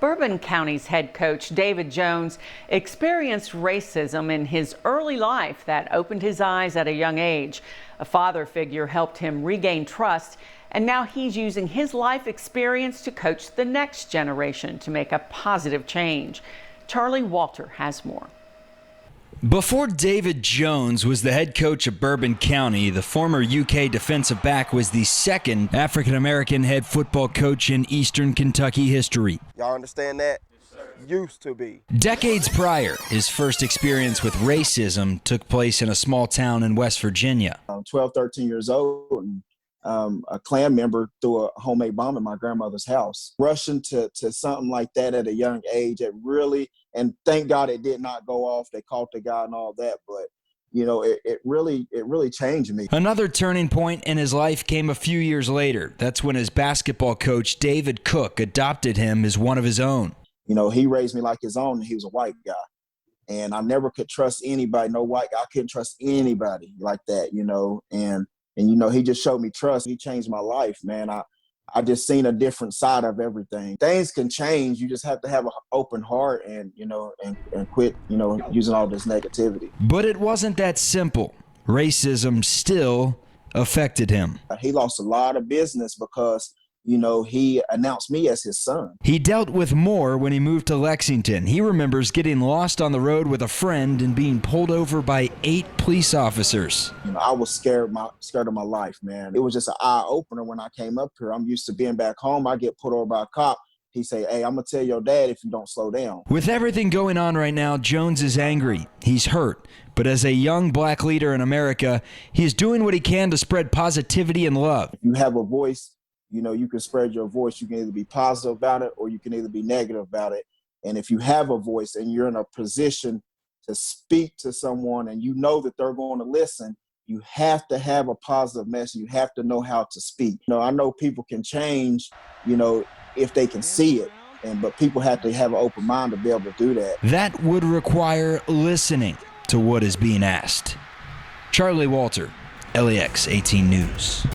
Bourbon County's head coach, David Jones, experienced racism in his early life that opened his eyes at a young age. A father figure helped him regain trust, and now he's using his life experience to coach the next generation to make a positive change. Charlie Walter has more. Before David Jones was the head coach of Bourbon County, the former UK defensive back was the second African-American head football coach in Eastern Kentucky history. Y'all understand that? Used to be. Decades prior, his first experience with racism took place in a small town in West Virginia. I'm 12, 13 years old, and a Klan member threw a homemade bomb in my grandmother's house. Rushing to something like that at a young age, it really, and thank God it did not go off. They caught the guy and all that, but you know, it really changed me. Another turning point in his life came a few years later. That's when his basketball coach, David Cook, adopted him as one of his own. You know, he raised me like his own, and he was a white guy. And I never could trust anybody, no white guy. I couldn't trust anybody like that, you know, and you know, he just showed me trust. He changed my life, man. I just seen a different side of everything. Things can change. You just have to have an open heart and, you know, and quit, you know, using all this negativity. But it wasn't that simple. Racism still affected him. He lost a lot of business because, you know, he announced me as his son. He dealt with more when he moved to Lexington. He remembers getting lost on the road with a friend and being pulled over by 8 police officers. You know, I was scared of my life, man. It was just an eye-opener when I came up here. I'm used to being back home. I get pulled over by a cop. He say, "Hey, I'm going to tell your dad if you don't slow down." With everything going on right now, Jones is angry. He's hurt. But as a young black leader in America, he's doing what he can to spread positivity and love. If you have a voice, you know, you can spread your voice. You can either be positive about it or you can either be negative about it. And if you have a voice and you're in a position to speak to someone and you know that they're going to listen, you have to have a positive message. You have to know how to speak. You know, I know people can change, you know, if they can see it. But people have to have an open mind to be able to do that. That would require listening to what is being asked. Charlie Walter, LAX 18 News.